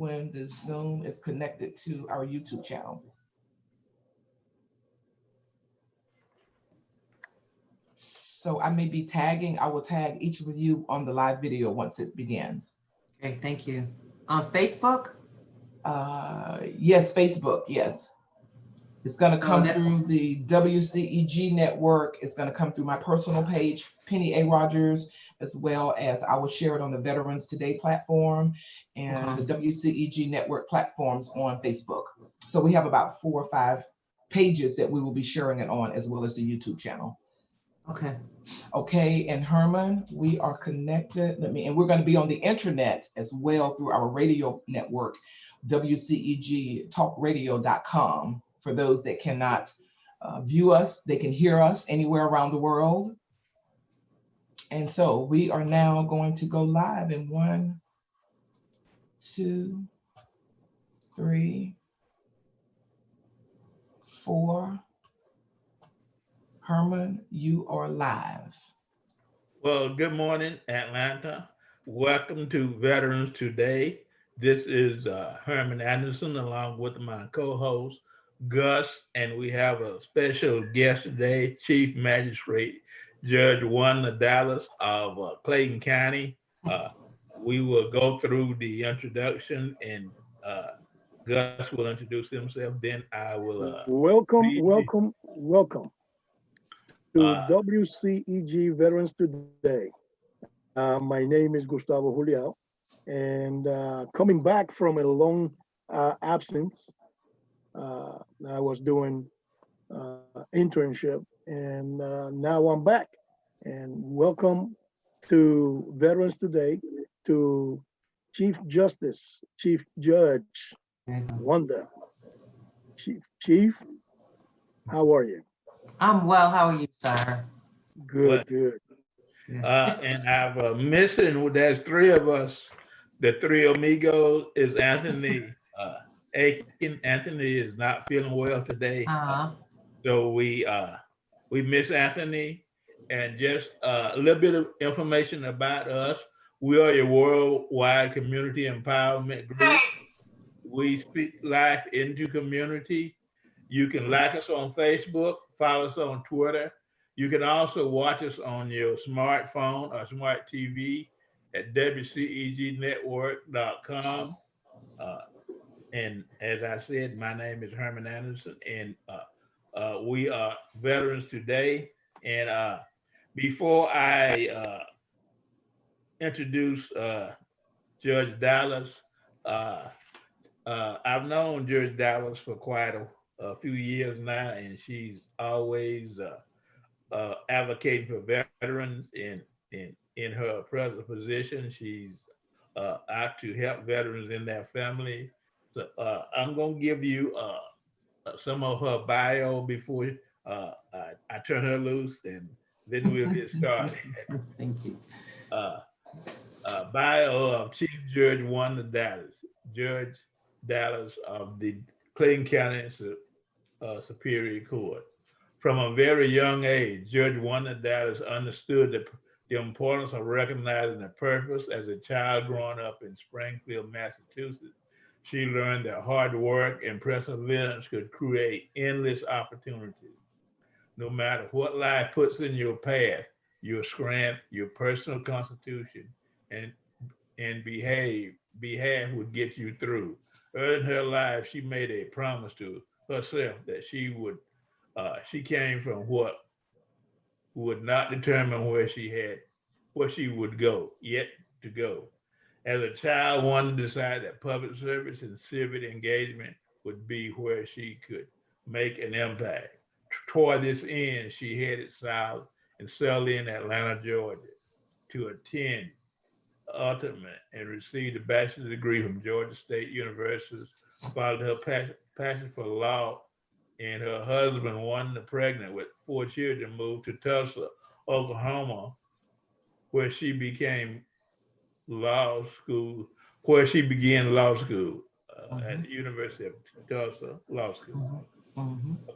when the Zoom is connected to our YouTube channel. So I may be tagging, I will tag each of you on the live video once it begins. Okay, thank you. On Facebook? Yes, Facebook, yes. It's going to So come that, through the WCEG Network. It's going to come through my personal page, Penny A. Rogers, as well as I will share it on the Veterans Today platform and the WCEG Network platforms on Facebook. So we have about 4 or 5 pages that we will be sharing it on, as well as the YouTube channel. okay. Okay, and Herman, we are connected. And we're going to be on the internet as well through our radio network, WCEGtalkradio.com. For those that cannot view us, they can hear us anywhere around the world. And so we are now going to go live in 1, 2, 3, 4. Herman, you are live. Well, good morning, Atlanta. Welcome to Veterans Today. This is Herman Anderson along with my co-host, Gus, and we have a special guest today, Chief Magistrate Judge Wanda L of Clayton County. We will go through the introduction and Gus will introduce himself. Then I will welcome, read welcome, welcome to WCEG Veterans Today. My name is Gustavo Juliao, and coming back from a long absence, I was doing internship, and now I'm back. And welcome to Veterans Today, to Chief Justice, Chief Judge Wanda. Chief, how are you? I'm well. How are you, sir? Good, good. And I've missing, there's 3 of us. The 3 amigos is Anthony Aiken. Anthony is not feeling well today. So we miss Anthony. And just a little bit of information about us. We are a worldwide community empowerment group. We speak life into community. You can like us on Facebook, follow us on Twitter. You can also watch us on your smartphone or smart TV at WCEGNetwork.com. And as I said, my name is Herman Anderson, and we are Veterans Today. And before I introduce Judge Dallas, I've known Judge Dallas for quite a few years now, and she's always advocating for veterans in her present position. She's out to help veterans in their family. So I'm going to give you some of her bio before I turn her loose, and then we'll get started. Thank you. Bio of Chief Judge Wanda Dallas. Judge Dallas of the Clayton County Superior Court. From a very young age, Judge Wanda Dallas understood the importance of recognizing the purpose. As a child growing up in Springfield, Massachusetts, she learned that hard work and perseverance could create endless opportunities. No matter what life puts in your path, your strength, your personal constitution, and behave would get you through. Early in her life, she made a promise to herself that she came from what would not determine where she would go, yet to go. As a child, Wanda decided that public service and civic engagement would be where she could make an impact. Toward this end, she headed south and settled in Atlanta, Georgia, to attend ultimate and received a bachelor's degree from Georgia State University. Followed her passion for law, and her husband, Wanda, pregnant with 4 children, moved to Tulsa, Oklahoma, where she began law school at the University of Tulsa Law School.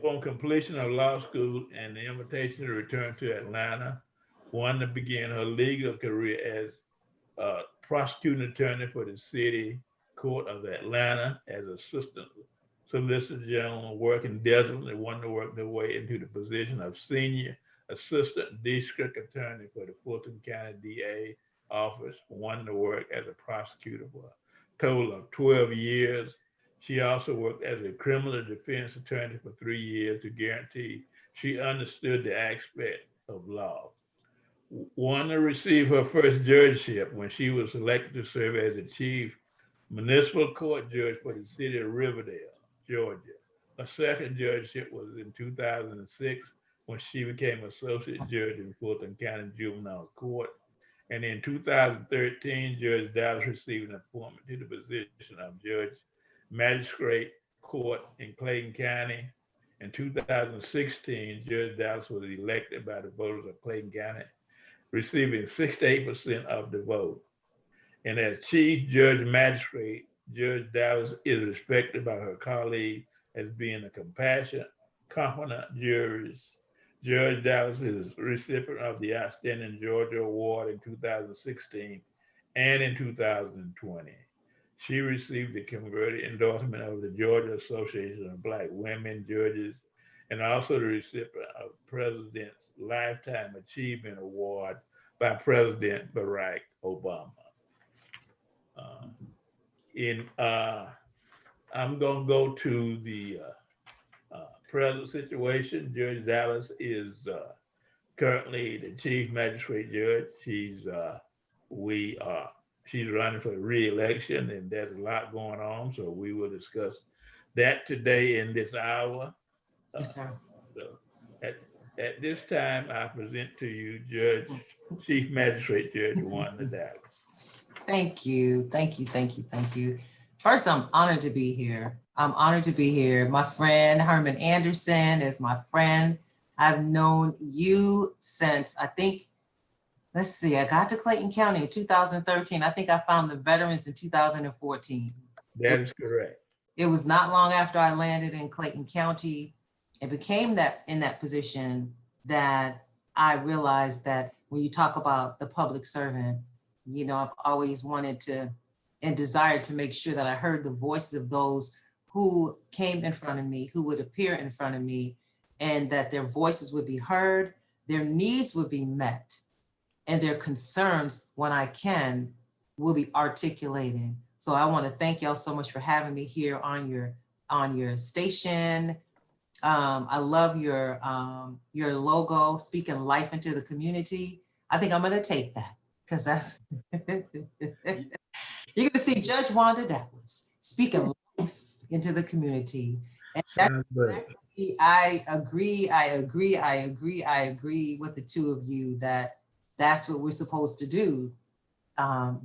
Upon completion of law school and the invitation to return to Atlanta, Wanda began her legal career as a prosecuting attorney for the city Court of Atlanta as Assistant Solicitor General, working diligently, wanting to work their way into the position of Senior Assistant District Attorney for the Fulton County DA Office, wanting to work as a prosecutor for a total of 12 years. She also worked as a criminal defense attorney for 3 years to guarantee she understood the aspect of law. Wanda received her first judgeship when she was elected to serve as the chief municipal court judge for the city of Riverdale, Georgia. Her second judgeship was in 2006 when she became associate judge in Fulton County Juvenile Court. And in 2013, Judge Dallas received an appointment to the position of Judge Magistrate Court in Clayton County. In 2016, Judge Dallas was elected by the voters of Clayton County, receiving 68% of the vote. And as Chief Judge Magistrate, Judge Dallas is respected by her colleagues as being a compassionate, competent jurist. Judge Dallas is recipient of the Outstanding Georgia Award in 2016 and in 2020. She received the converted endorsement of the Georgia Association of Black Women Judges and also the recipient of President's Lifetime Achievement Award by President Barack Obama. I'm going to go to the present situation. Judge Dallas is currently the Chief Magistrate Judge. She's running for re-election, and there's a lot going on, so we will discuss that today in this hour. Yes, sir. So at this time, I present to you Chief Magistrate Judge Wanda Dallas. Thank you. Thank you. Thank you. Thank you. First, I'm honored to be here. I'm honored to be here. My friend Herman Anderson is my friend. I've known you since, I think, let's see, I got to Clayton County in 2013. I think I found the veterans in 2014. That is correct. It was not long after I landed in Clayton County and became in that position that I realized that when you talk about the public servant, you know, I've always wanted to and desired to make sure that I heard the voices of those who came in front of me, who would appear in front of me, and that their voices would be heard, their needs would be met, and their concerns, when I can, will be articulated. So I want to thank y'all so much for having me here on your station. I love your logo, speaking life into the community. I think I'm going to take that because that's you're going to see Judge Wanda Dallas speaking life into the community. And that's exactly, I agree with the two of you that that's what we're supposed to do. And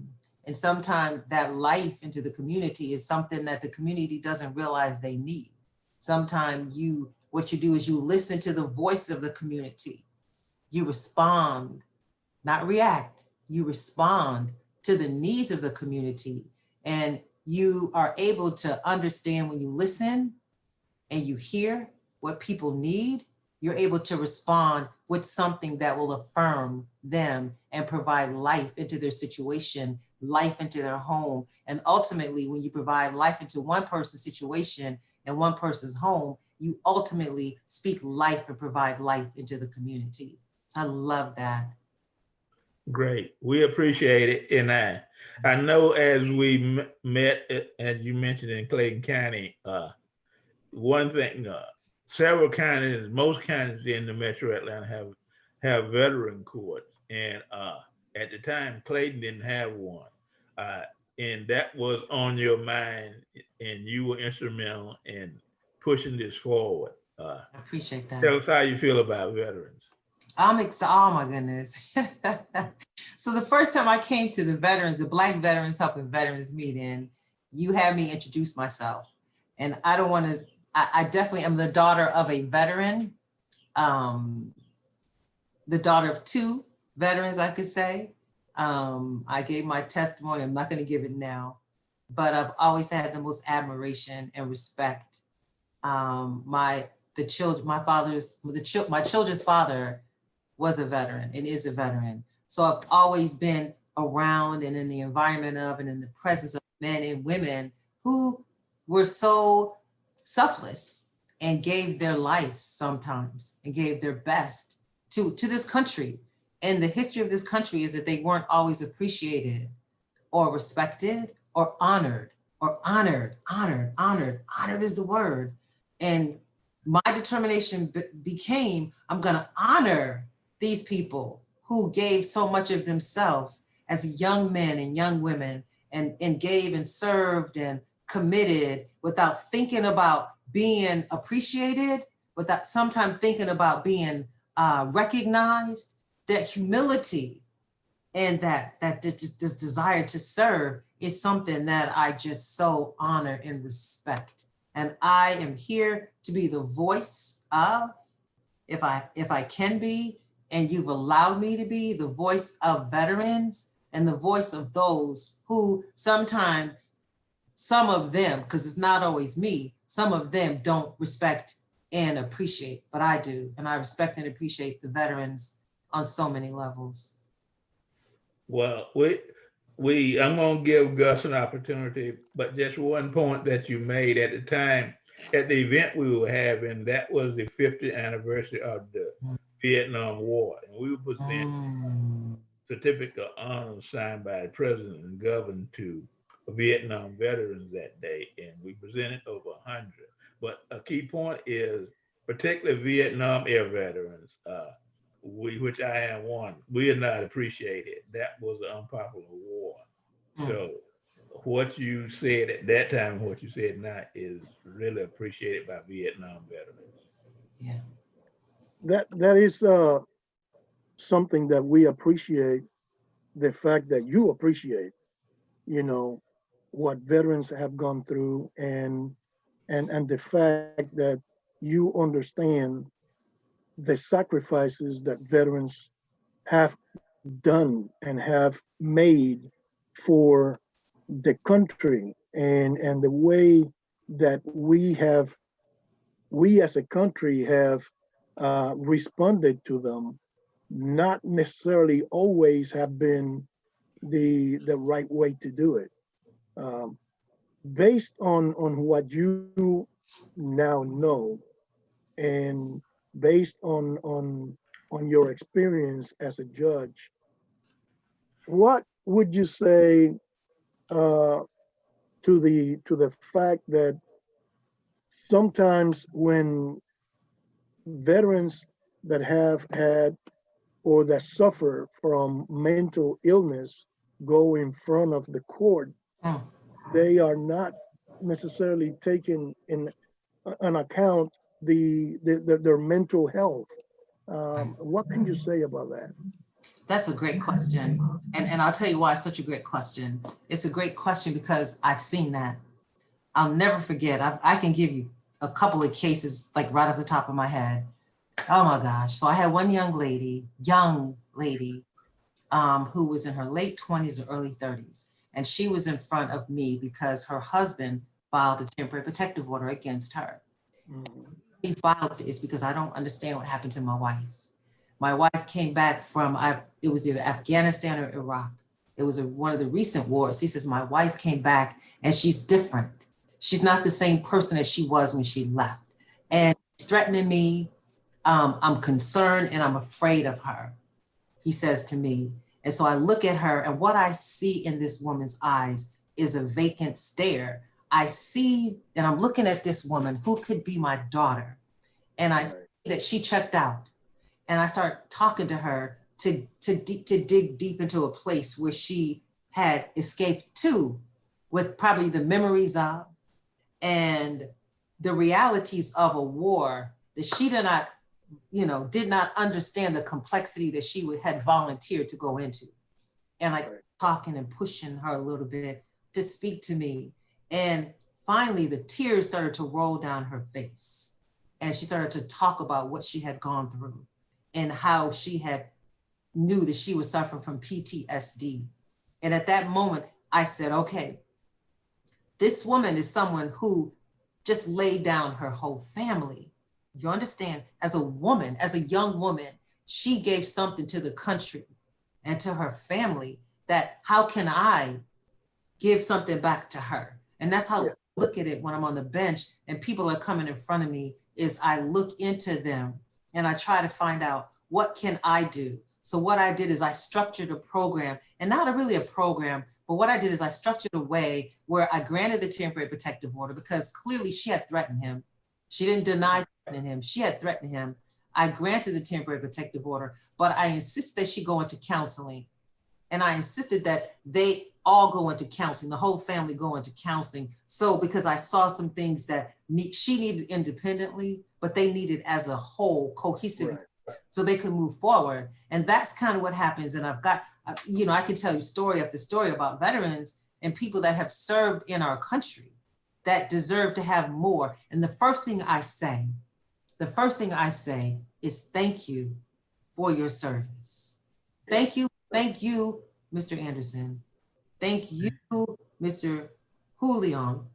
sometimes that life into the community is something that the community doesn't realize they need. Sometimes what you do is you listen to the voice of the community. You respond, not react. You respond to the needs of the community. And you are able to understand when you listen and you hear what people need, you're able to respond with something that will affirm them and provide life into their situation, life into their home. And ultimately, when you provide life into one person's situation and one person's home, you ultimately speak life and provide life into the community. So I love that. Great. We appreciate it. And I know as we met, as you mentioned in Clayton County, one thing, several counties, most counties in the Metro Atlanta have veteran courts. And at the time, Clayton didn't have one. And that was on your mind, and you were instrumental in pushing this forward. I appreciate that. Tell us how you feel about veterans. I'm excited. Oh my goodness. So the first time I came to the Black Veterans Helping Veterans meeting, you had me introduce myself. And I don't want to, I definitely am the daughter of a veteran, the daughter of two veterans, I could say. I gave my testimony. I'm not going to give it now, but I've always had the most admiration and respect. My children's father was a veteran and is a veteran. So I've always been around and in the environment of and in the presence of men and women who were so selfless and gave their lives sometimes and gave their best to this country. And the history of this country is that they weren't always appreciated or respected or honored. Honored is the word. And my determination became, I'm gonna honor these people who gave so much of themselves as young men and young women and gave and served and committed without thinking about being appreciated, without sometimes thinking about being recognized. That humility and that this desire to serve is something that I just so honor and respect. And I am here to be the voice of, if I can be, and you've allowed me to be, the voice of veterans and the voice of those who sometimes, some of them, because it's not always me, some of them don't respect and appreciate, but I do. And I respect and appreciate the veterans on so many levels. Well, I'm gonna give Gus an opportunity, but just one point that you made at the time, at the event we were having, that was the 50th anniversary of the Vietnam War. And we were presenting certificate of honor signed by the president and governor to Vietnam veterans that day. And we presented over 100. But a key point is, particularly Vietnam era veterans, which I am one, we are not appreciated. That was an unpopular war. So what you said at that time and what you said now is really appreciated by Vietnam veterans. Yeah. That is something that we appreciate, the fact that you appreciate, you know, what veterans have gone through and the fact that you understand the sacrifices that veterans have done and have made for the country and the way that we as a country have responded to them, not necessarily always have been the right way to do it. Um, Based on what you now know and based on your experience as a judge, what would you say uh, to the fact that sometimes when veterans that have had or that suffer from mental illness go in front of the court, they are not necessarily taking in an account their mental health. What can you say about that? That's a great question. And I'll tell you why it's such a great question. It's a great question because I've seen that. I'll never forget. I can give you a couple of cases like right off the top of my head. Oh my gosh. So I had one young lady, who was in her late 20s or early 30s. And she was in front of me because her husband filed a temporary protective order against her. He filed it because I don't understand what happened to my wife. My wife came back from, it was either Afghanistan or Iraq. It was one of the recent wars. He says, my wife came back and she's different. She's not the same person as she was when she left. And she's threatening me. I'm concerned and I'm afraid of her, he says to me. And so I look at her and what I see in this woman's eyes is a vacant stare. I see, and I'm looking at this woman who could be my daughter. And I see that she checked out. And I start talking to her to dig deep into a place where she had escaped to, with probably the memories of and the realities of a war that she did not understand the complexity that she had volunteered to go into. And like talking and pushing her a little bit to speak to me. And finally the tears started to roll down her face. And she started to talk about what she had gone through and how she knew that she was suffering from PTSD. And at that moment, I said, okay, this woman is someone who just laid down her whole family. You understand, as a woman, as a young woman, she gave something to the country and to her family that how can I give something back to her. And that's how Yeah. I look at it when I'm on the bench and people are coming in front of me, is I look into them and I try to find out, what can I do? So what I did is I structured a program, and not really a program, but what I did is I structured a way where I granted the temporary protective order, because clearly she had threatened him. She didn't deny threatening him. She had threatened him. I granted the temporary protective order, but I insisted that she go into counseling. And I insisted that they all go into counseling, the whole family go into counseling. So because I saw some things that she needed independently, but they needed as a whole, cohesive, Right. so they could move forward. And that's kind of what happens. And I've got, you know, I can tell you story after story about veterans and people that have served in our country that deserve to have more. And the first thing I say is thank you for your service. Thank you, Mr. Anderson. Thank you, Mr. Juliao.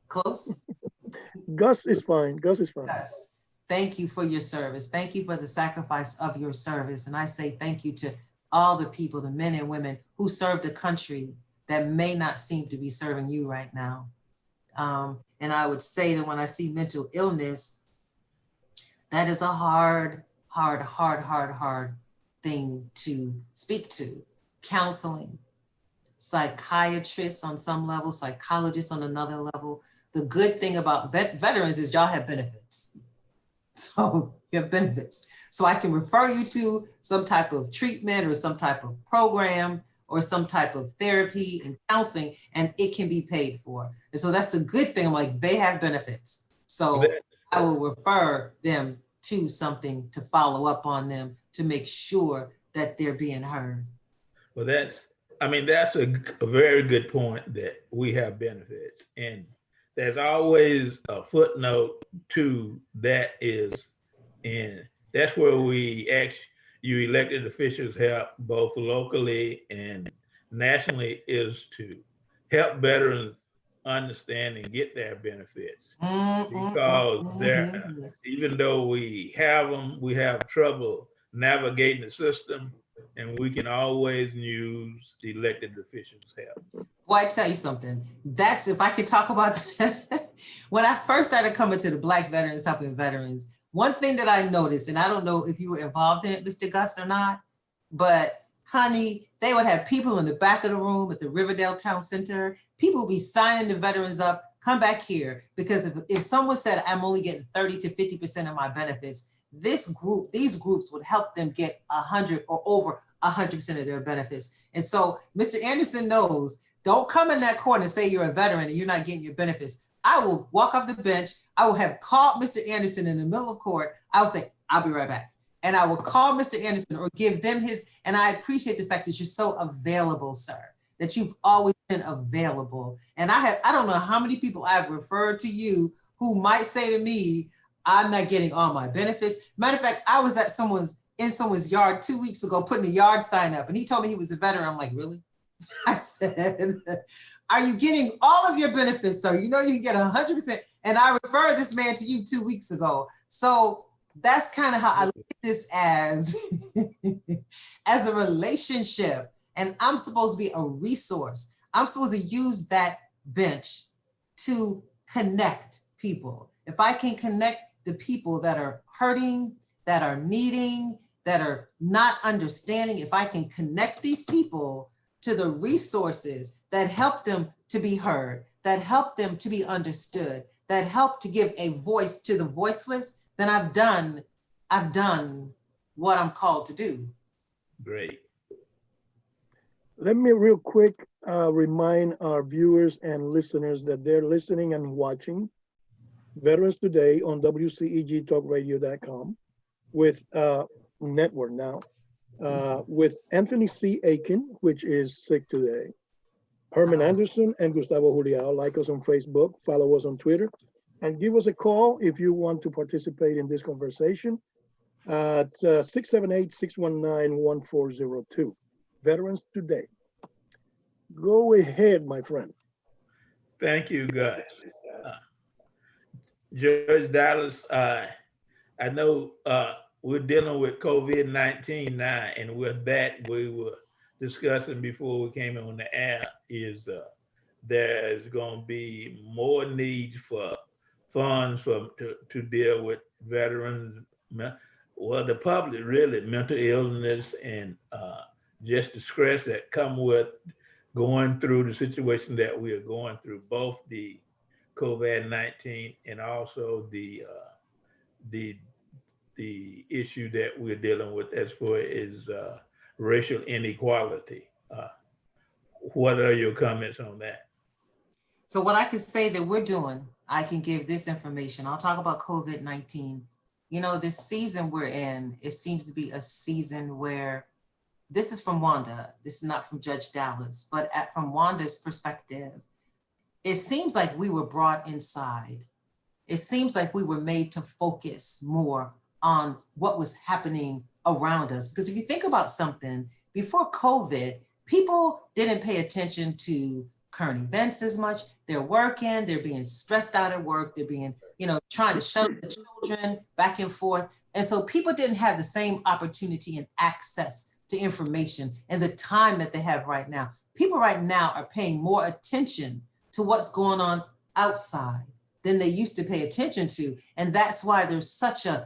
Close? Gus is fine. Gus is fine. Yes. Thank you for your service. Thank you for the sacrifice of your service. And I say thank you to all the people, the men and women who serve the country that may not seem to be serving you right now. And I would say that when I see mental illness, that is a hard thing to speak to. Counseling, psychiatrists on some level, psychologists on another level. The good thing about veterans is y'all have benefits. So you have benefits. So I can refer you to some type of treatment or some type of program or some type of therapy and counseling, and it can be paid for. And so that's the good thing. I'm like, they have benefits. So I will refer them to something to follow up on them to make sure that they're being heard. Well, that's a very good point, that we have benefits. And there's always a footnote to that, is, and that's where we ask you elected officials help, both locally and nationally, is to help veterans understand and get their benefits. Because even though we have them, we have trouble navigating the system, and we can always use the elected officials' help. Well, I tell you something, that's, if I could talk about that. When I first started coming to the Black Veterans Helping Veterans, one thing that I noticed, and I don't know if you were involved in it, Mr. Gus, or not, but honey, they would have people in the back of the room at the Riverdale Town Center. People would be signing the veterans up, come back here, because if someone said I'm only getting 30 to 50% of my benefits, these groups would help them get 100 or over 100% of their benefits. And so Mr. Anderson knows, don't come in that corner and say you're a veteran and you're not getting your benefits. I will walk off the bench. I will have called Mr. Anderson in the middle of court. I will say, I'll be right back. And I will call Mr. Anderson or give them his, and I appreciate the fact that you're so available, sir, that you've always been available. And I don't know how many people I've referred to you who might say to me, I'm not getting all my benefits. Matter of fact, I was at in someone's yard 2 weeks ago, putting a yard sign up, and he told me he was a veteran. I'm like, really? I said, are you getting all of your benefits, sir? You know, you can get 100%. And I referred this man to you 2 weeks ago. So that's kind of how I look at this as a relationship. And I'm supposed to be a resource. I'm supposed to use that bench to connect people. If I can connect the people that are hurting, that are needing, that are not understanding, if I can connect these people to the resources that help them to be heard, that help them to be understood, that help to give a voice to the voiceless, then I've done what I'm called to do. Great. Let me real quick remind our viewers and listeners that they're listening and watching Veterans Today on WCEGTalkRadio.com with network now, with Anthony C. Aiken, which is sick today, Herman Anderson and Gustavo Juliao. Like us on Facebook, follow us on Twitter, and give us a call if you want to participate in this conversation at 678-619-1402. Veterans Today. Go ahead, my friend. Thank you, Gus. Judge Dallas, I know we're dealing with COVID-19 now, and with that we were discussing before we came on the air, is there's going to be more needs for funds to deal with veterans, well, the public really, mental illness and just the stress that come with going through the situation that we are going through, both the COVID-19 and also the issue that we're dealing with as far as racial inequality. What are your comments on that? So what I can say that we're doing, I can give this information. I'll talk about COVID-19. You know, this season we're in, it seems to be a season where, this is from Wanda, this is not from Judge Dallas, but from Wanda's perspective, it seems like we were brought inside. It seems like we were made to focus more on what was happening around us. Because if you think about something, before COVID, people didn't pay attention to current events as much. They're working, they're being stressed out at work, they're being, trying to shuttle the children back and forth. And so people didn't have the same opportunity and access to information and the time that they have right now. People right now are paying more attention to what's going on outside than they used to pay attention to. And that's why there's such an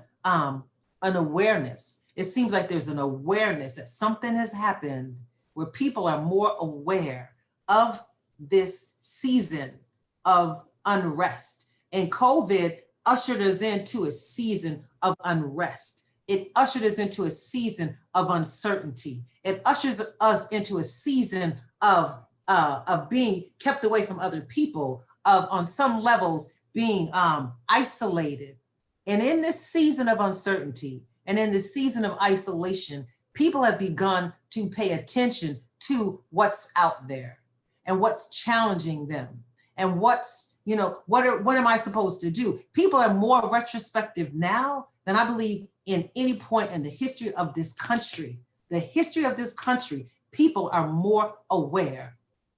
awareness. It seems like there's an awareness that something has happened where people are more aware of this season of unrest. And COVID ushered us into a season of unrest. It ushered us into a season of uncertainty. It ushers us into a season of being kept away from other people, of on some levels being isolated. And in this season of uncertainty and in this season of isolation, people have begun to pay attention to what's out there and what's challenging them and what's, what am I supposed to do? People are more retrospective now than I believe in any point in the history of this country. The history of this country, people are more aware,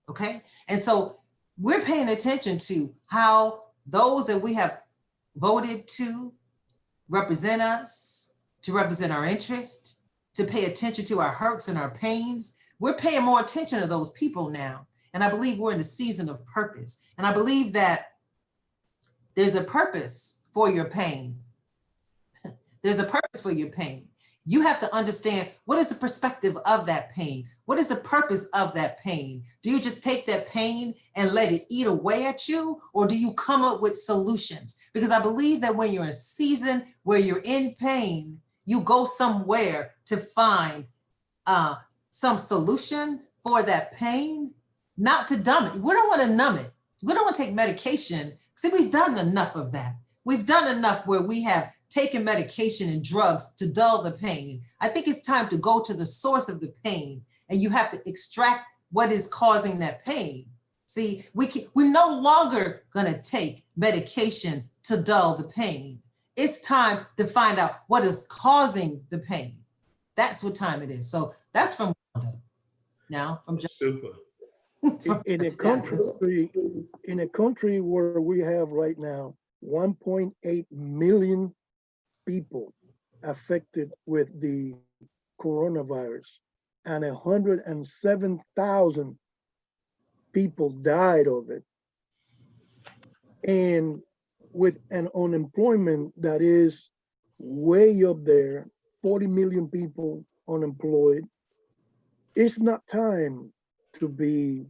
okay? And so we're paying attention to how those that we have voted to represent us, to represent our interests, to pay attention to our hurts and our pains. We're paying more attention to those people now. And I believe we're in a season of purpose. And I believe that there's a purpose for your pain. There's a purpose for your pain. You have to understand, what is the perspective of that pain? What is the purpose of that pain? Do you just take that pain and let it eat away at you? Or do you come up with solutions? Because I believe that when you're in a season where you're in pain, you go somewhere to find some solution for that pain, not to numb it. We don't want to numb it. We don't want to take medication. See, we've done enough of that. We've done enough where we have taken medication and drugs to dull the pain. I think it's time to go to the source of the pain, and you have to extract what is causing that pain. See, we're no longer gonna take medication to dull the pain. It's time to find out what is causing the pain. That's what time it is. So that's from Wanda. Now, from Super. In a country where we have right now 1.8 million people affected with the coronavirus, and 107,000 people died of it, and with an unemployment that is way up there, 40 million people unemployed, it's not time to be,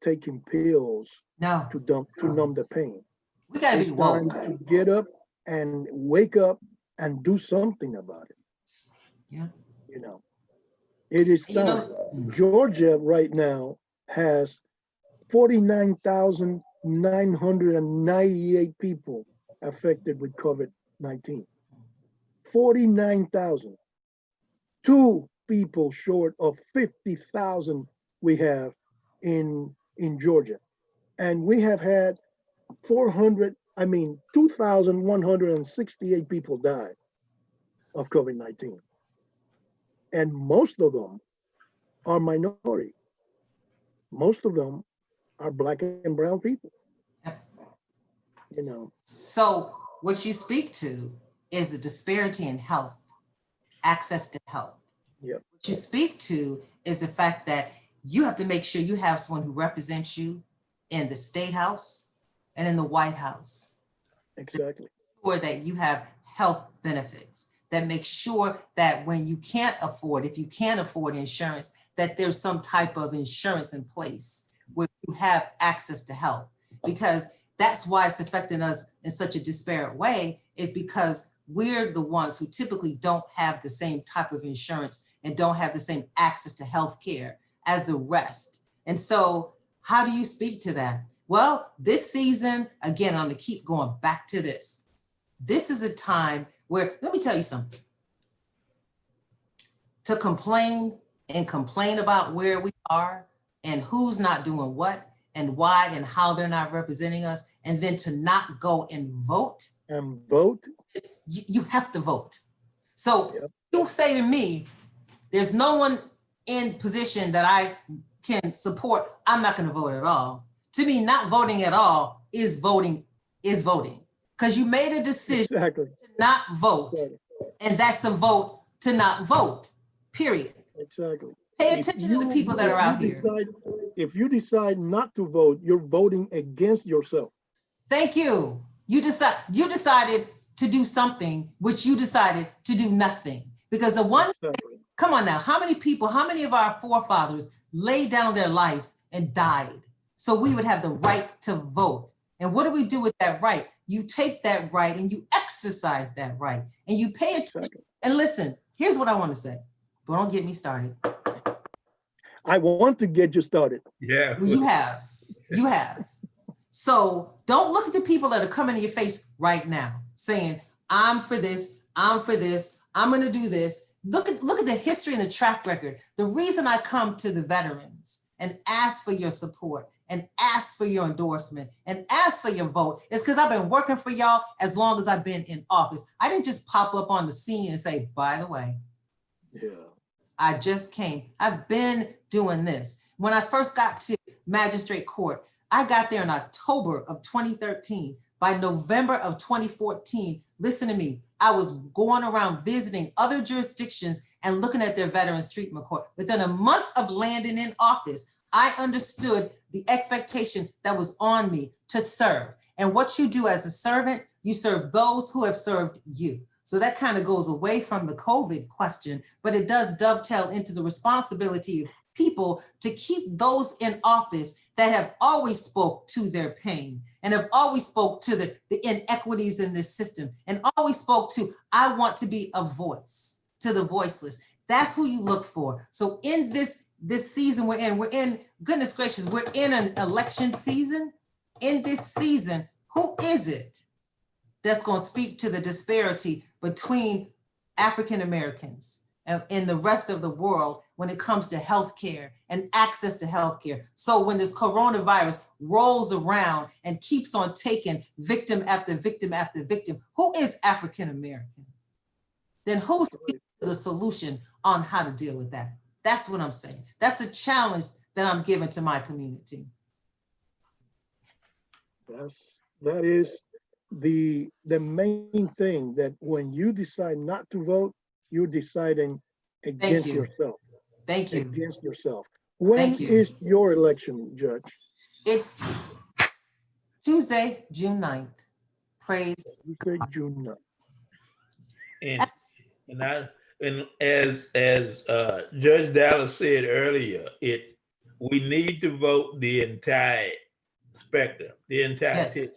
taking pills to numb the pain. We gotta be woke. It's time to get up and wake up and do something about it. Yeah. It is time. Georgia right now has 49,998 people affected with COVID-19. 49,000. 2 people short of 50,000 we have in Georgia. And we have had 2,168 people die of COVID-19. And most of them are minority. Most of them are Black and brown people. So what you speak to is the disparity in health, access to health. Yep. What you speak to is the fact that you have to make sure you have someone who represents you in the State House and in the White House. Exactly. Or that you have health benefits, that make sure that when you can't afford, if you can't afford insurance, that there's some type of insurance in place where you have access to health. Because that's why it's affecting us in such a disparate way, is because we're the ones who typically don't have the same type of insurance and don't have the same access to health care as the rest. And so how do you speak to that? Well, this season, again, I'm gonna keep going back to this. This is a time where, let me tell you something. To complain and complain about where we are and who's not doing what and why and how they're not representing us, and then to not go and vote. And vote. You have to vote. So Yep. You say to me, there's no one in position that I can support, I'm not gonna vote at all. To me, not voting at all is voting, because you made a decision Exactly. to not vote, Exactly. and that's a vote to not vote, period. Exactly. Pay attention to the people that are out here. If you decide not to vote, you're voting against yourself. Thank you. You decided to do something, which you decided to do nothing. Because the one, Exactly. come on now, how many of our forefathers laid down their lives and died so we would have the right to vote? And what do we do with that right? You take that right and you exercise that right, and you pay attention. Exactly. And listen, here's what I want to say, but don't get me started. I want to get you started. Yeah. Well, you have. So don't look at the people that are coming in your face right now saying, I'm for this, I'm going to do this. Look at the history and the track record. The reason I come to the veterans and ask for your support and ask for your endorsement and ask for your vote is because I've been working for y'all as long as I've been in office. I didn't just pop up on the scene and say, by the way, Yeah. I just came. I've been doing this. When I first got to Magistrate Court, I got there in October of 2013. By November of 2014, listen to me, I was going around visiting other jurisdictions and looking at their Veterans Treatment Court. Within a month of landing in office, I understood the expectation that was on me to serve. And what you do as a servant, you serve those who have served you. So that kind of goes away from the COVID question, but it does dovetail into the responsibility of people to keep those in office that have always spoke to their pain and have always spoke to the inequities in this system and always spoke to, I want to be a voice to the voiceless. That's who you look for. So in this season we're in, goodness gracious, we're in an election season. In this season, who is it that's going to speak to the disparity between African Americans and in the rest of the world when it comes to healthcare and access to healthcare? So when this coronavirus rolls around and keeps on taking victim after victim after victim, who is African American? Then who's the solution on how to deal with that? That's what I'm saying. That's a challenge that I'm giving to my community. That is the main thing, that when you decide not to vote, you're deciding against yourself. Thank you. Against yourself. When Thank you. is your election, Judge? It's Tuesday, June 9th. Praise Tuesday, June 9th. And as Judge Dallas said earlier, we need to vote the entire spectrum, the entire ticket.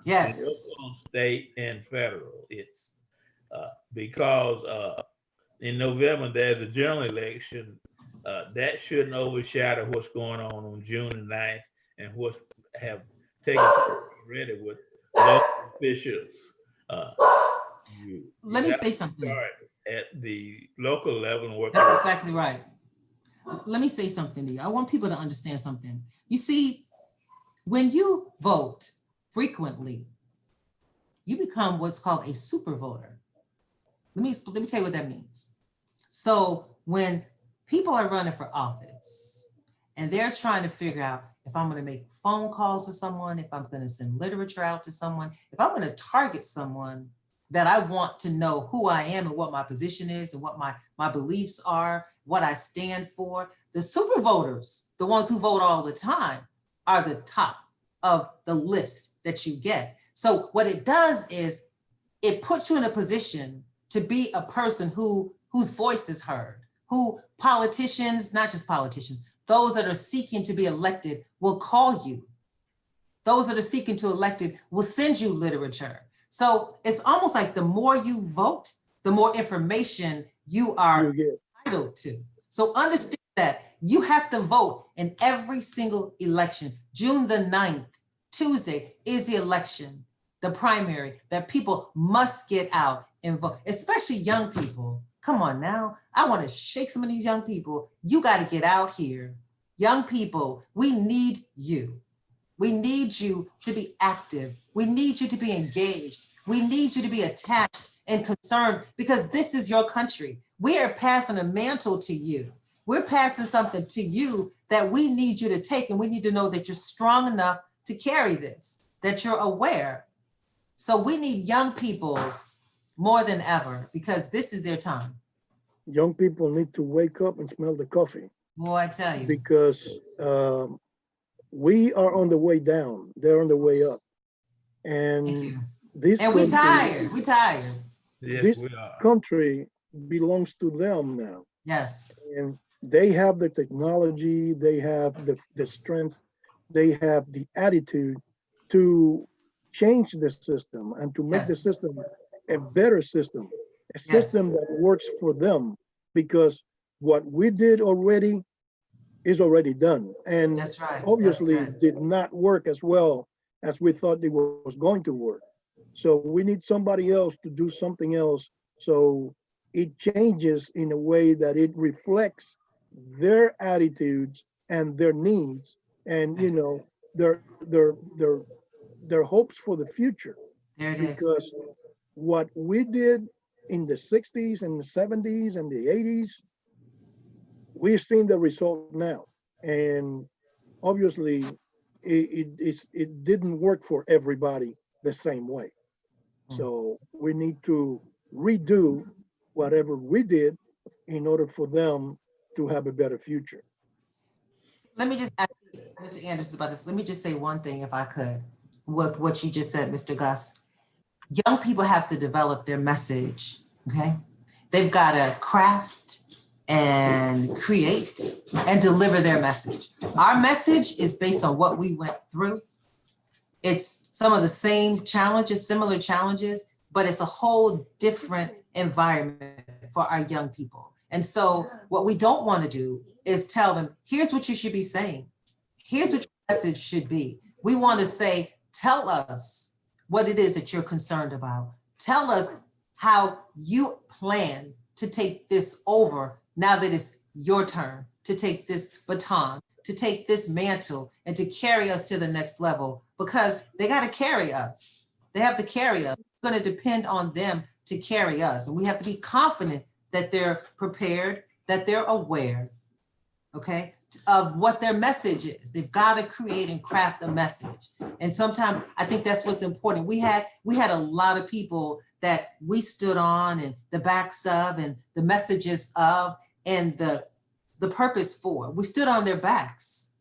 Yes. Local, state, and federal. It's because in November there's a general election that shouldn't overshadow what's going on June the 9th and what's have taken already with local officials. Let me say something. At the local level and work. That's exactly right. Let me say something to you. I want people to understand something. You see, when you vote frequently, you become what's called a super voter. Let me tell you what that means. So when people are running for office and they're trying to figure out if I'm going to make phone calls to someone, if I'm going to send literature out to someone, if I'm going to target someone that I want to know who I am and what my position is and what my beliefs are, what I stand for, The super voters, the ones who vote all the time, are the top of the list that you get. So what it does is it puts you in a position to be a person whose voice is heard, who politicians, not just politicians, those that are seeking to be elected will call you. Those that are seeking to elected will send you literature. So it's almost like the more you vote, the more information you are entitled to. So understand that you have to vote in every single election. June the 9th, Tuesday, is the election, the primary, that people must get out and vote, especially young people. Come on now, I want to shake some of these young people. You got to get out here. Young people, we need you. We need you to be active. We need you to be engaged. We need you to be attached and concerned, because this is your country. We are passing a mantle to you. We're passing something to you that we need you to take, and we need to know that you're strong enough to carry this, that you're aware. So we need young people more than ever, because this is their time. Young people need to wake up and smell the coffee. Boy, I tell you. Because we are on the way down. They're on the way up. And Thank you. this And we country, tired. We tired. Yes, this we are. country belongs to them now. Yes. And they have the technology, they have the strength, they have the attitude to change the system and to make the Yes. system a better system, a Yes. system that works for them, because what we did already is already done. And That's right. obviously That's good. did not work as well as we thought it was going to work. So we need somebody else to do something else, so it changes in a way that it reflects their attitudes and their needs, and their hopes for the future. There it is. Because what we did in the 60s and the 70s and the 80s, we've seen the result now. And obviously it didn't work for everybody the same way. So we need to redo whatever we did in order for them to have a better future. Let me just ask Mr. Anderson about this. Let me just say one thing, if I could, with what you just said, Mr. Gus. Young people have to develop their message, okay? They've got to craft and create and deliver their message. Our message is based on what we went through. It's some of the same challenges, similar challenges, but it's a whole different environment for our young people. And so what we don't want to do is tell them, here's what you should be saying. Here's what your message should be. We want to say, tell us what it is that you're concerned about. Tell us how you plan to take this over now that it's your turn to take this baton, to take this mantle, and to carry us to the next level, because they got to carry us. They have to carry us. We're going to depend on them to carry us. And we have to be confident that they're prepared, that they're aware, okay, of what their message is. They've got to create and craft a message. And sometimes I think that's what's important. We had a lot of people that we stood on, and the backs of, and the messages of, and the purpose for. We stood on their backs.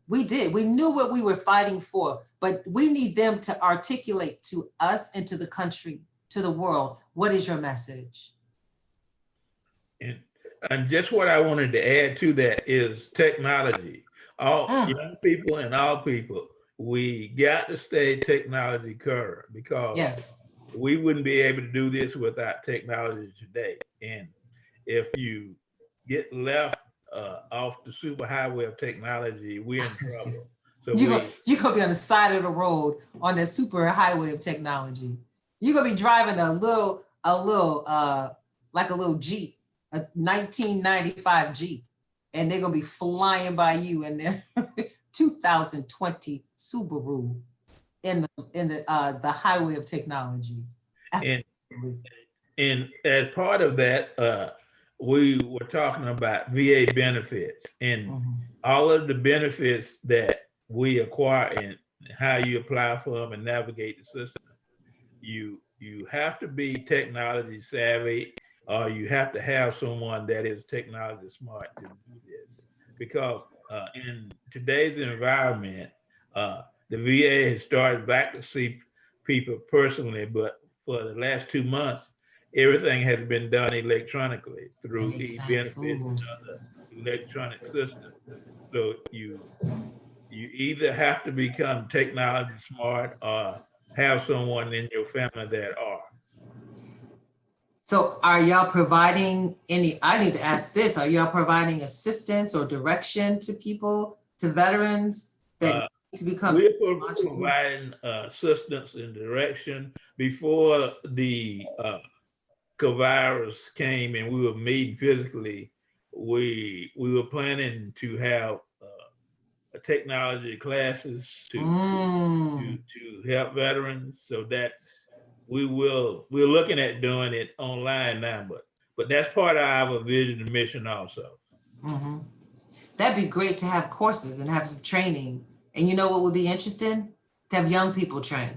We did. We knew what we were fighting for, but we need them to articulate to us and to the country, to the world, what is your message? And just what I wanted to add to that is technology. All young people and all people, we got to stay technology current, because yes, we wouldn't be able to do this without technology today. And if you get left off the superhighway of technology, we're in trouble. So you're gonna be on the side of the road on the super highway of technology. You're gonna be driving a little like a little Jeep, a 1995 Jeep, and they're gonna be flying by you in their 2020 Subaru in the highway of technology. And as part of that, we were talking about VA benefits and all of the benefits that we acquire and how you apply for them and navigate the system. You have to be technology savvy, or you have to have someone that is technology smart to do this. because in today's environment, the VA has started back to see people personally, but for the last 2 months, everything has been done electronically through e-benefits and other electronic systems. So you either have to become technology smart or have someone in your family that are. So are y'all providing any, I need to ask this, are y'all providing assistance or direction to people, to veterans that need to become? We're providing assistance and direction. Before the virus came and we were meeting physically, we were planning to have technology classes to help veterans. So that's, we're looking at doing it online now, but that's part of our vision and mission also. That'd be great to have courses and have some training. And you know what would be interesting? To have young people train.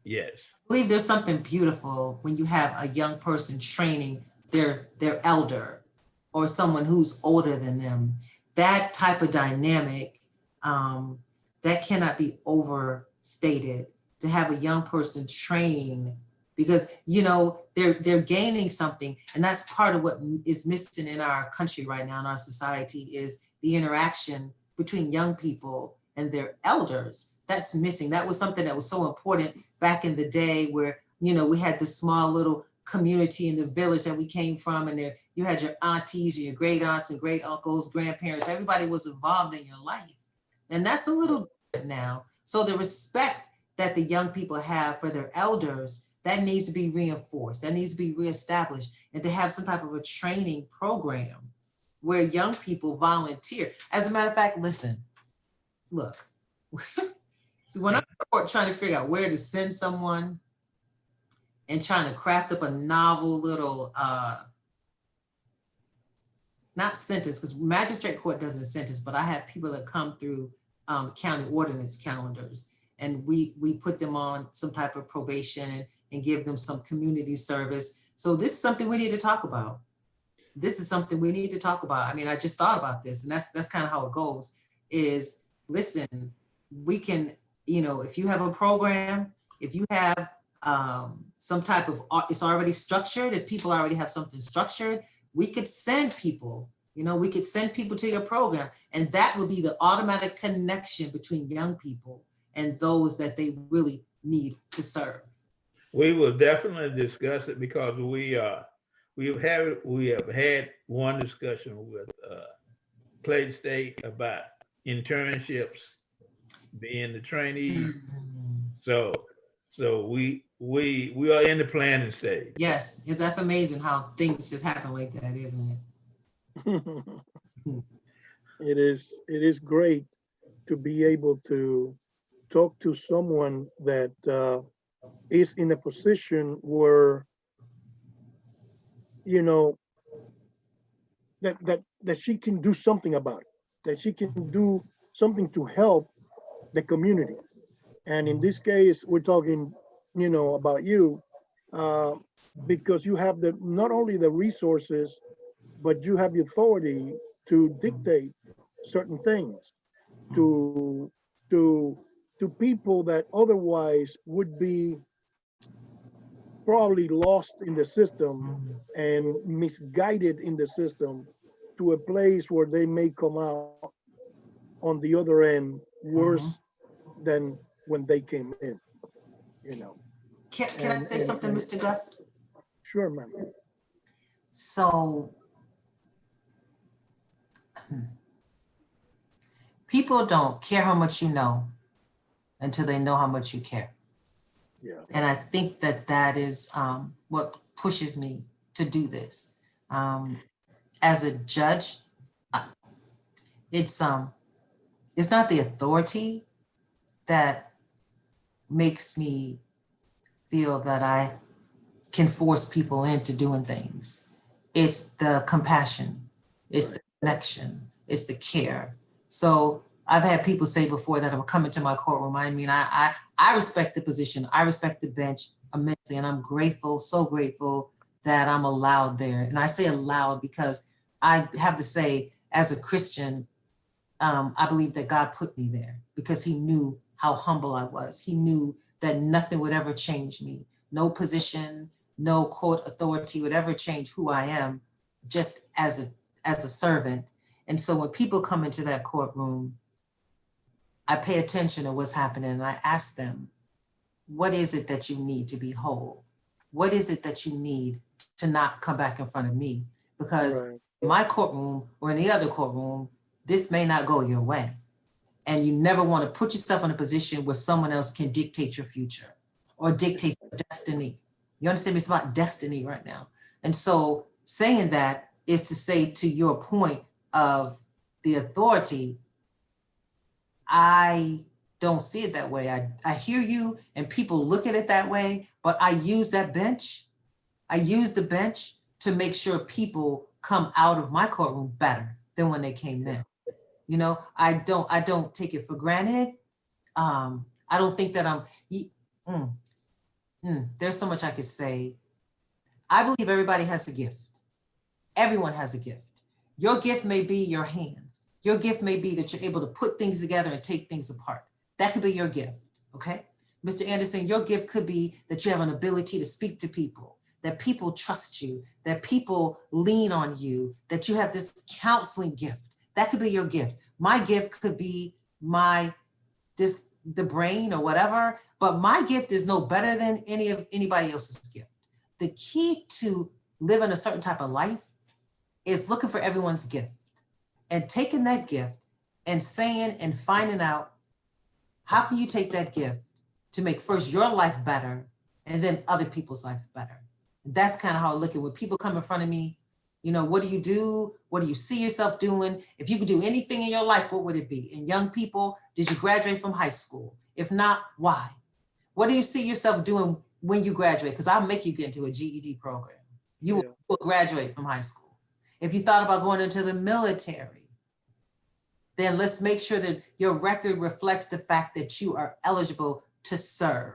Yes. I believe there's something beautiful when you have a young person training their elder or someone who's older than them. That type of dynamic, that cannot be overstated. To have a young person train, because you know they're gaining something, and that's part of what is missing in our country right now in our society is the interaction between young people and their elders. That's missing. That was something that was so important back in the day, where you know we had this small little community in the village that we came from, and there you had your aunties and your great aunts and great uncles, grandparents. Everybody was involved in your life, and that's a little different now. So the respect that the young people have for their elders, that needs to be reinforced, that needs to be reestablished, and to have some type of a training program where young people volunteer. As a matter of fact, listen, look, so when I'm in court trying to figure out where to send someone and trying to craft up a novel little, not sentence, because magistrate court doesn't sentence, but I have people that come through county ordinance calendars, and we put them on some type of probation and give them some community service. So this is something we need to talk about. This is something we need to talk about. I mean, I just thought about this, and that's kind of how it goes is, listen, we can, you know, if you have a program, if you have some type of, it's already structured, if people already have something structured, we could send people, you know, we could send people to your program, and that will be the automatic connection between young people and those that they really need to serve. We will definitely discuss it, because we have had one discussion with Clayton State about internships being the trainees. So we are in the planning stage. Yes, that's amazing how things just happen like that, isn't it? It is great to be able to talk to someone that is in a position where, you know, that she can do something about it, that she can do something to help the community. And in this case, we're talking, you know, about you, because you have not only the resources, but you have the authority to dictate certain things to people that otherwise would be probably lost in the system and misguided in the system to a place where they may come out on the other end worse than when they came in, you know. Can I say something, Mr. Gus? Sure, ma'am. So people don't care how much you know until they know how much you care. Yeah. And I think that is what pushes me to do this. As a judge, it's not the authority that makes me feel that I can force people into doing things. It's the compassion, it's the connection, it's the care. So I've had people say before that have come into my courtroom, I mean, I respect the position, I respect the bench immensely, and I'm grateful, so grateful that I'm allowed there. And I say allowed because I have to say, as a Christian, I believe that God put me there because he knew how humble I was. He knew that nothing would ever change me. No position, no court authority would ever change who I am, just as a servant. And so when people come into that courtroom, I pay attention to what's happening and I ask them, what is it that you need to be whole? What is it that you need to not come back in front of me? Because in my courtroom or in the other courtroom, this may not go your way. And you never want to put yourself in a position where someone else can dictate your future or dictate your destiny. You understand me? It's about destiny right now. And so saying that is to say, to your point of the authority, I don't see it that way. I hear you and people look at it that way, but I use that bench. I use the bench to make sure people come out of my courtroom better than when they came in. You know, I don't take it for granted. I don't think that there's so much I could say. I believe everybody has a gift. Everyone has a gift. Your gift may be your hands. Your gift may be that you're able to put things together and take things apart. That could be your gift, okay? Mr. Anderson, your gift could be that you have an ability to speak to people, that people trust you, that people lean on you, that you have this counseling gift. That could be your gift. My gift could be the brain or whatever, but my gift is no better than anybody else's gift. The key to living a certain type of life is looking for everyone's gift and taking that gift and saying and finding out how can you take that gift to make first your life better and then other people's life better. And that's kind of how I look at it. When people come in front of me, you know, what do you do? What do you see yourself doing? If you could do anything in your life, what would it be? And young people, did you graduate from high school? If not, why? What do you see yourself doing when you graduate? Because I'll make you get into a GED program. You will graduate from high school. If you thought about going into the military, then let's make sure that your record reflects the fact that you are eligible to serve.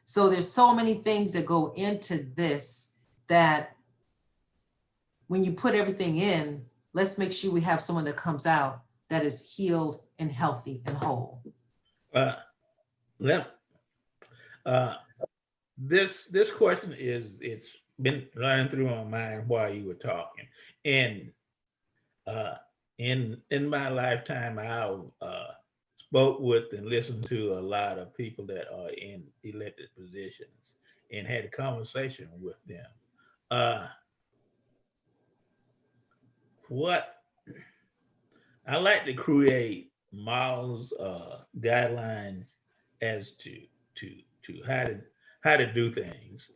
So there's so many things that go into this that when you put everything in, let's make sure we have someone that comes out that is healed and healthy and whole. This question it's been running through my mind while you were talking. And in my lifetime, I've spoke with and listened to a lot of people that are in elected positions and had a conversation with them. What I like to create models, guidelines as to how to do things.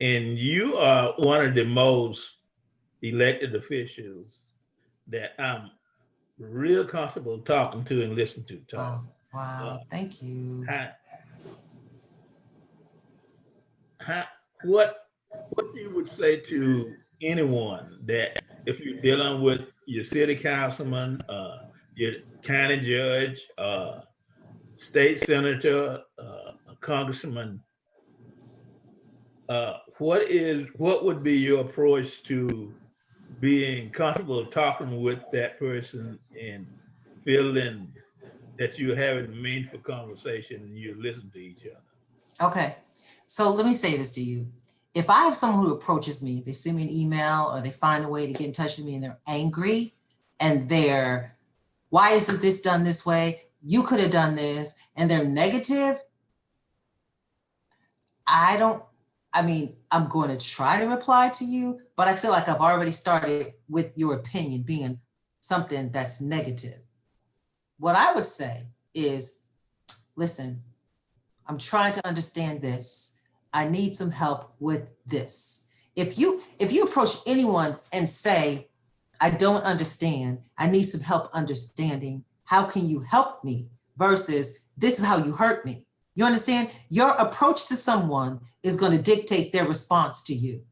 And you are one of the most elected officials that I'm real comfortable talking to and listening to talk. Wow, thank you. What you would say to anyone that if you're dealing with your city councilman, your county judge, state senator, a congressman, what would be your approach to being comfortable talking with that person and feeling that you're having a meaningful conversation and you listen to each other? Okay, so let me say this to you. If I have someone who approaches me, they send me an email or they find a way to get in touch with me and they're angry and why isn't this done this way? You could have done this, and they're negative. I'm going to try to reply to you, but I feel like I've already started with your opinion being something that's negative. What I would say is, listen, I'm trying to understand this. I need some help with this. If you approach anyone and say, I don't understand, I need some help understanding, how can you help me? Versus, this is how you hurt me. You understand? Your approach to someone is going to dictate their response to you.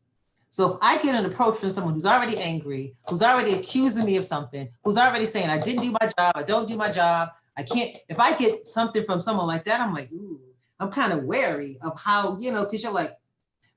So if I get an approach from someone who's already angry, who's already accusing me of something, who's already saying, I didn't do my job, I don't do my job, I can't, if I get something from someone like that, I'm like, ooh, I'm kind of wary of how, because you're like,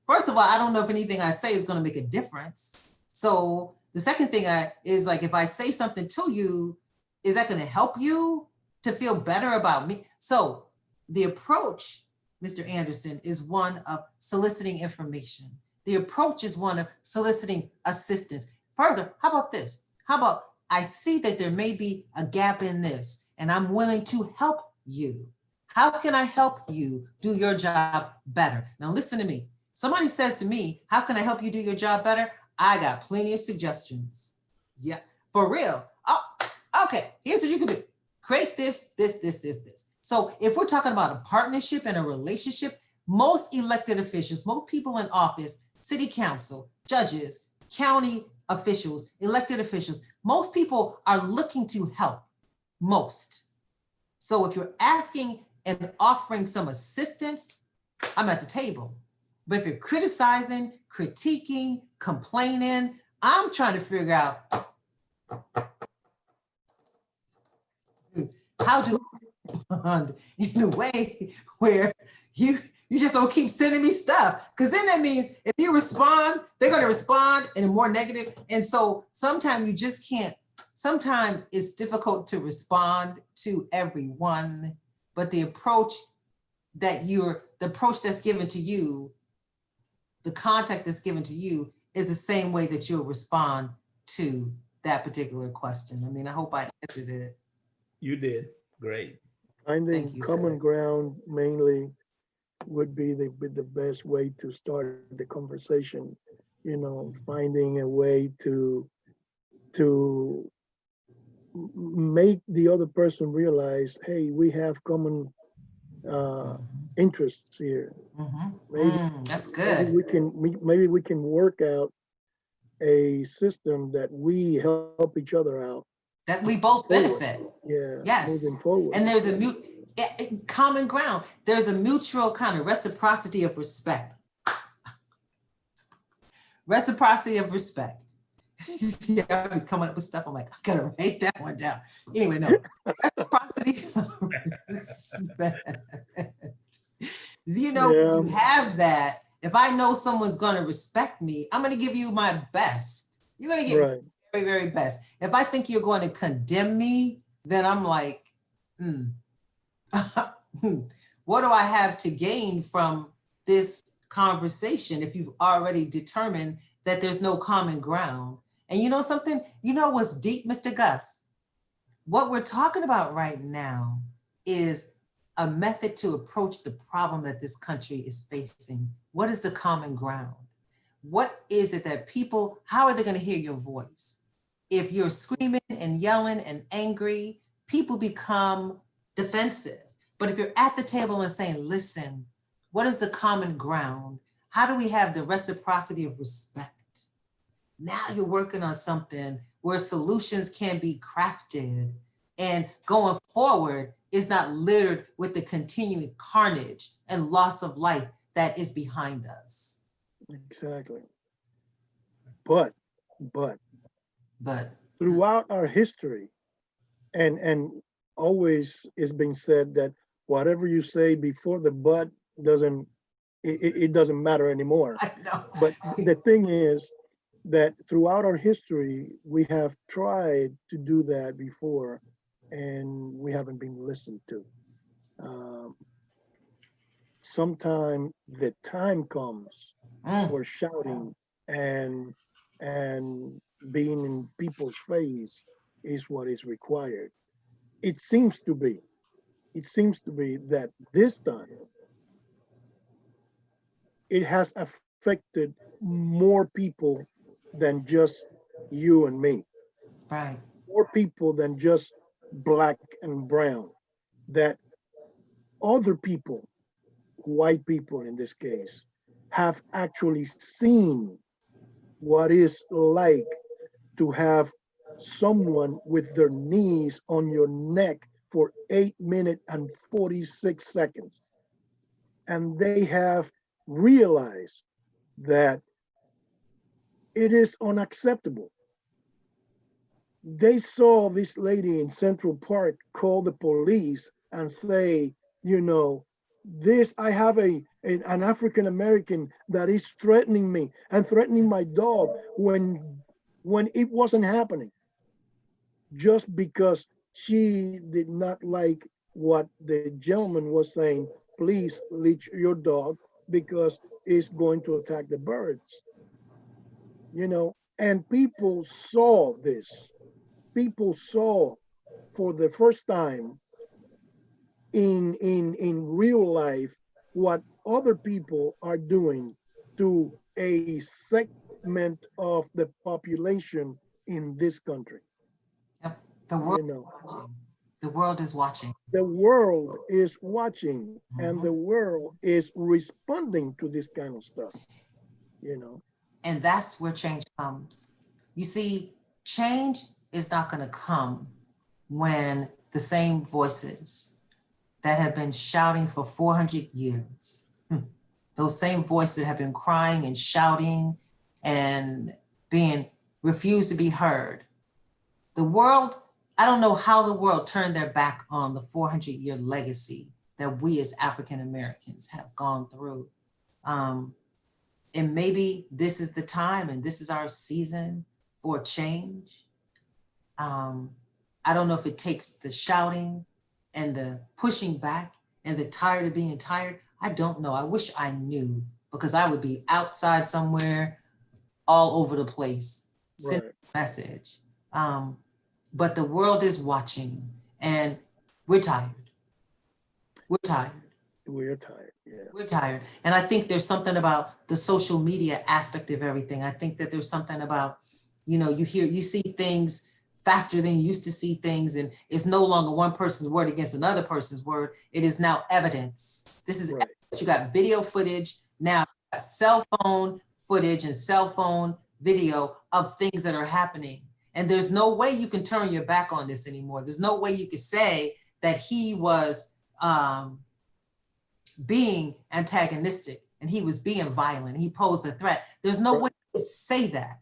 first of all, I don't know if anything I say is going to make a difference. So The second thing is like, if I say something to you, is that going to help you to feel better about me? So the approach, Mr. Anderson, is one of soliciting information. The approach is one of soliciting assistance. Further, how about this? How about, I see that there may be a gap in this, and I'm willing to help you. How can I help you do your job better? Now listen to me. Somebody says to me, how can I help you do your job better? I got plenty of suggestions. Yeah, for real. Oh, okay, here's what you can do. Create this. So if we're talking about a partnership and a relationship, most elected officials, most people in office, city council, judges, county officials, elected officials, most people are looking to help, most. So if you're asking and offering some assistance, I'm at the table. But if you're criticizing, critiquing, complaining, I'm trying to figure out how to respond in a way where you just don't keep sending me stuff. Because then that means if you respond, they're going to respond in a more negative. And so sometimes you just can't, sometimes it's difficult to respond to everyone, but the approach that's given to you, the contact that's given to you is the same way that you'll respond to that particular question. I mean, I hope I answered it. You did great. Finding you, common sir. ground mainly would be the best way to start the conversation. You know, finding a way to make the other person realize, hey, we have common interests here. Maybe That's good. maybe we can work out a system that we help each other out. That we both benefit. Yeah. Yes. Moving forward. And there's a common ground. There's a mutual kind of reciprocity of respect. Reciprocity of respect. Yeah, I'll be coming up with stuff. I'm like, I gotta write that one down. Anyway, no. Reciprocity of respect. You know, Yeah. you have that. If I know someone's gonna respect me, I'm gonna give you my best. You're gonna get Right. very, very best. If I think you're going to condemn me, then I'm like, what do I have to gain from this conversation if you've already determined that there's no common ground? And you know something? You know what's deep, Mr. Gus? What we're talking about right now is a method to approach the problem that this country is facing. What is the common ground? What is it that people, how are they going to hear your voice? If you're screaming and yelling and angry, people become defensive. But if you're at the table and saying, listen, what is the common ground? How do we have the reciprocity of respect? Now you're working on something where solutions can be crafted, and going forward is not littered with the continuing carnage and loss of life that is behind us. Exactly. But But throughout our history, and always it's been said that whatever you say before the but doesn't it doesn't matter anymore. I know. But the thing is that throughout our history, we have tried to do that before, and we haven't been listened to. Sometime the time comes for shouting and being in people's face is what is required. It seems to be that this time it has affected more people than just you and me. Right. More people than just black and brown. That other people, white people in this case, have actually seen what it's like to have someone with their knees on your neck for 8 minutes and 46 seconds. And they have realized that it is unacceptable. They saw this lady in Central Park call the police and say, you know, I have an African American that is threatening me and threatening my dog when when it wasn't happening, just because she did not like what the gentleman was saying, please leash your dog because it's going to attack the birds, you know. And people saw this. People saw for the first time in real life what other people are doing to a segment of the population in this country. Yep. The You world is know, watching. The world is watching. the world is watching and Mhm. the world is responding to this kind of stuff, you know. And that's where change comes. You see, change is not going to come when the same voices that have been shouting for 400 years, those same voices that have been crying and shouting and being refused to be heard. The world, I don't know how the world turned their back on the 400-year legacy that we as African Americans have gone through. Um, and maybe this is the time and this is our season for change. Um, I don't know if it takes the shouting and the pushing back and the tired of being tired. I don't know. I wish I knew, because I would be outside somewhere all over the place sending Right. a message. But the world is watching and we're tired. We're tired. We're tired. Yeah. We're tired. And I think there's something about the social media aspect of everything. I think that there's something about, you see things faster than you used to see things, and it's no longer one person's word against another person's word. It is now evidence. This is Right. evidence. You got video footage now, you got cell phone footage and cell phone video of things that are happening. And there's no way you can turn your back on this anymore. There's no way you could say that he was being antagonistic and he was being violent. He posed a threat. There's no way to say that.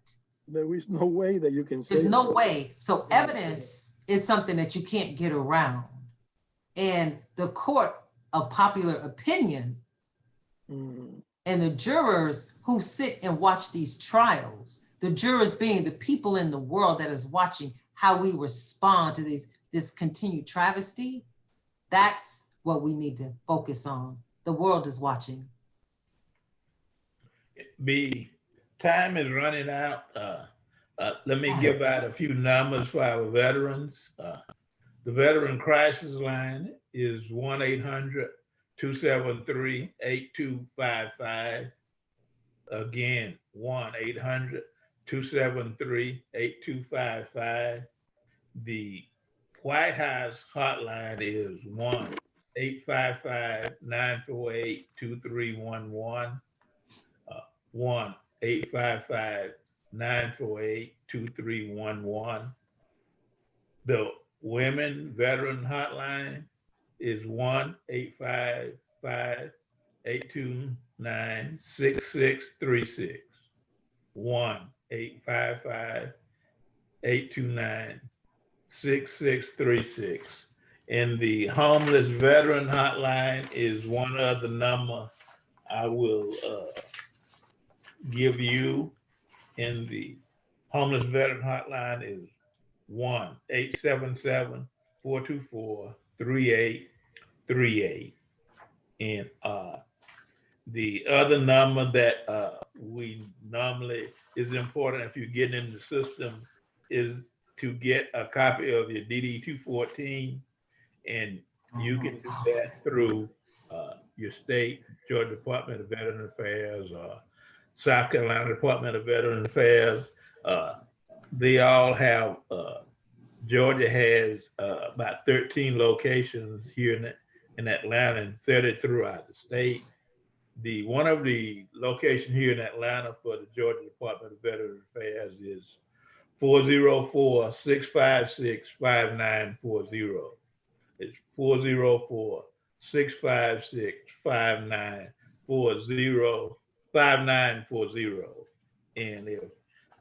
There is no way that you can say There's no that. way. So evidence is something that you can't get around. And the court of popular opinion Mhm. and the jurors who sit and watch these trials, the jurors being the people in the world that is watching how we respond to this continued travesty, that's what we need to focus on. The world is watching. The time is running out. Let me give out a few numbers for our veterans. The Veteran Crisis Line is 1-800-273-8255. Again, 1-800-273-8255. The White House hotline is 1-855-948-2311. 1-855-948-2311. The Women Veteran Hotline is 1-855-829-6636. 1-855-829-6636. And the Homeless Veteran Hotline is one other number I will give you. In the Homeless Veteran Hotline is 1-877-424-3838. And the other number that we normally is important if you're getting in the system is to get a copy of your DD-214, and you can do that through your state, Georgia Department of Veteran Affairs, or South Carolina Department of Veteran Affairs. They all have, Georgia has about 13 locations here in Atlanta and 30 throughout the state. One of the locations here in Atlanta for the Georgia Department of Veteran Affairs is 404-656-5940. It's 404-656-5940. And if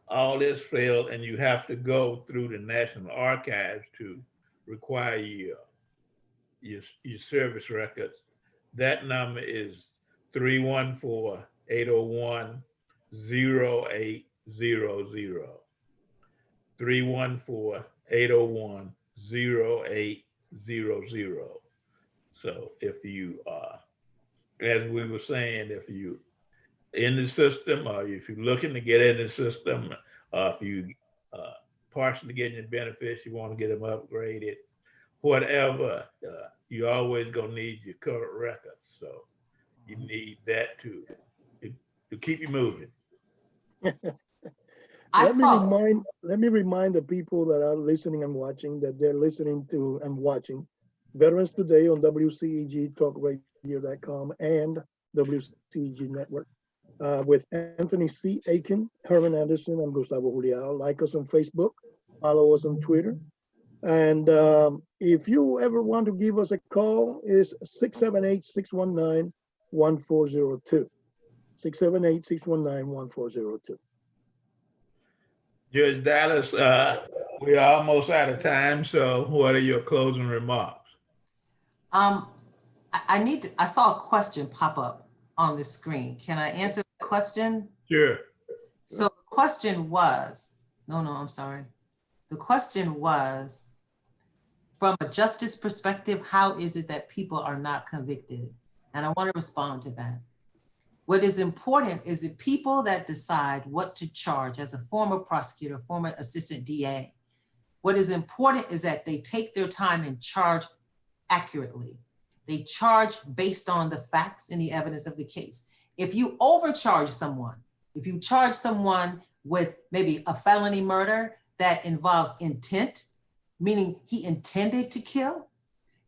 all this failed and you have to go through the National Archives to require your service records, that number is 314-801-0800. 314-801-0800. So if you, as we were saying, if you in the system, or if you're looking to get in the system, if you partially getting your benefits, you want to get them upgraded, whatever, you always gonna need your current records. So you need that to keep you moving. Let me remind the people that are listening and watching that they're listening to and watching Veterans Today on WCEG talkradio.com and WCEG Network with Anthony C. Aiken, Herman Anderson, and Gustavo Juliao. Like us on Facebook, follow us on Twitter. And if you ever want to give us a call, it's 678-619-1402. 678-619-1402. Judge Dallas, we are almost out of time. So what are your closing remarks? I saw a question pop up on the screen. Can I answer the question? Sure. So the question was, I'm sorry. The question was, from a justice perspective, how is it that people are not convicted? And I want to respond to that. What is important is the people that decide what to charge as a former prosecutor, former assistant DA. What is important is that they take their time and charge accurately. They charge based on the facts and the evidence of the case. If you overcharge someone, if you charge someone with maybe a felony murder that involves intent, meaning he intended to kill,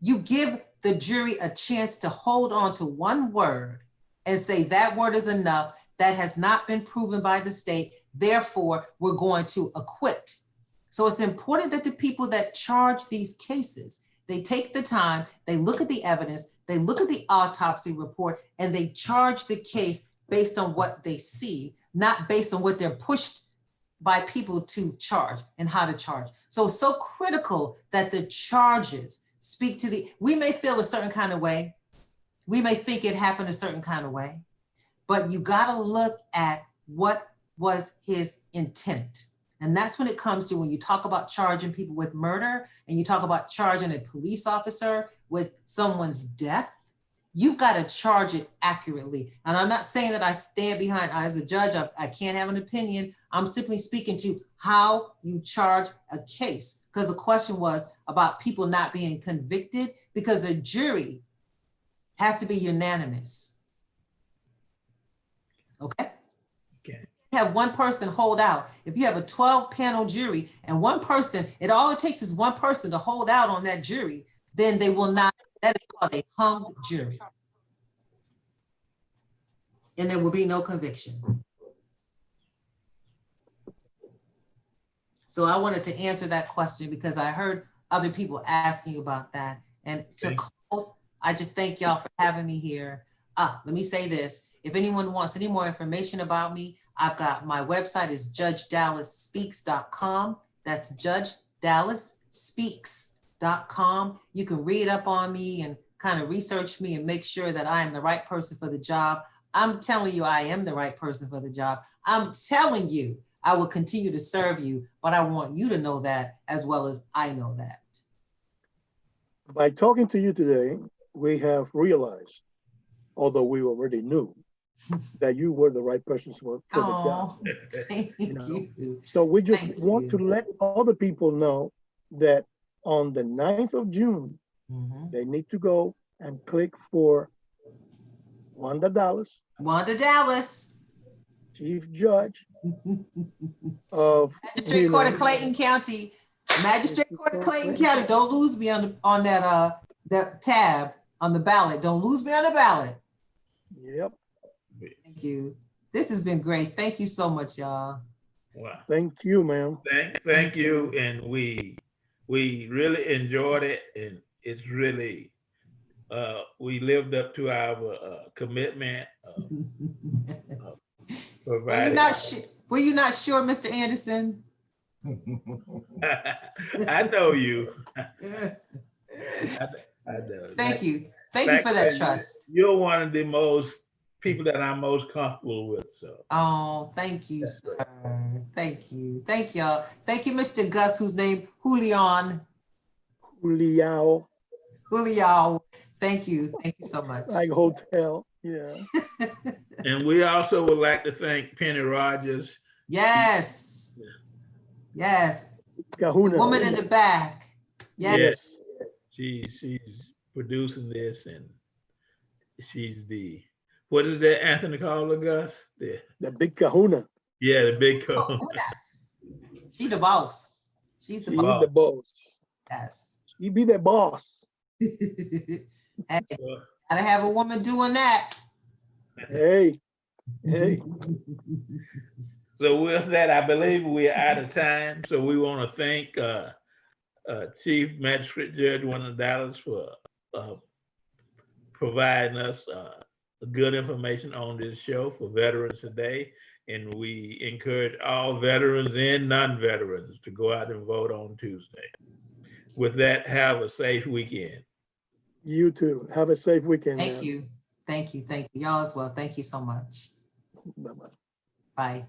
you give the jury a chance to hold on to one word and say that word is enough, that has not been proven by the state, therefore we're going to acquit. So it's important that the people that charge these cases, they take the time, they look at the evidence, they look at the autopsy report, and they charge the case based on what they see, not based on what they're pushed by people to charge and how to charge. So it's so critical that the charges speak to we may feel a certain kind of way, we may think it happened a certain kind of way, but you gotta look at what was his intent. And that's when it comes to when you talk about charging people with murder and you talk about charging a police officer with someone's death, you've got to charge it accurately. And I'm not saying that I stand behind, as a judge, I can't have an opinion. I'm simply speaking to how you charge a case. Because the question was about people not being convicted because a jury has to be unanimous. Okay? Have one person hold out. If you have a 12-panel jury and one person, all it takes is one person to hold out on that jury, then they will not, that is called a hung jury. And there will be no conviction. So I wanted to answer that question because I heard other people asking about that. And to close, I just thank y'all for having me here. Let me say this. If anyone wants any more information about me, I've got my website is judgedallasspeaks.com. That's judgedallasspeaks.com. You can read up on me and kind of research me and make sure that I am the right person for the job. I'm telling you, I am the right person for the job. I'm telling you, I will continue to serve you, but I want you to know that as well as I know that. By talking to you today, we have realized, although we already knew, that you were the right person for the job. Thank you. So we just want to let other people know that on the 9th of June, they need to go and click for Wanda Dallas. Wanda Dallas. Chief Judge of Magistrate Court of Clayton County. Magistrate Court of Clayton County. Don't lose me on that tab on the ballot. Don't lose me on the ballot. Yep. Thank you. This has been great. Thank you so much, y'all. Wow. Thank you, ma'am. Thank you. And we really enjoyed it. And it's really, we lived up to our commitment. Were you not sure, Mr. Anderson? I know you. I know. Thank you. Thank you for that trust. You're one of the most people that I'm most comfortable with. So Oh, thank you, sir. Thank you. Thank y'all. Thank you, Mr. Gus, whose name Juliao. Juliao, Thank you. Thank you so much. like hotel, yeah. and we also would like to thank Penny Rogers. Yes. Yes. The Kahuna. woman in the back. Yes. She's producing this, and she's the, what is that Anthony called her, Gus? The big kahuna. Yeah, the big co. Oh, yes. She the boss. She's the She boss. the boss. Yes. She be the boss. Hey, gotta have a woman doing that. Hey, hey. So with that, I believe we're out of time. So we want to thank Chief Magistrate Judge Wanda Dallas for providing us good information on this show for Veterans Today. And we encourage all veterans and non-veterans to go out and vote on Tuesday. With that, have a safe weekend. You too. Have a safe weekend. Thank you. Thank you. Thank you. Y'all as well. Thank you so much. Bye-bye. Bye.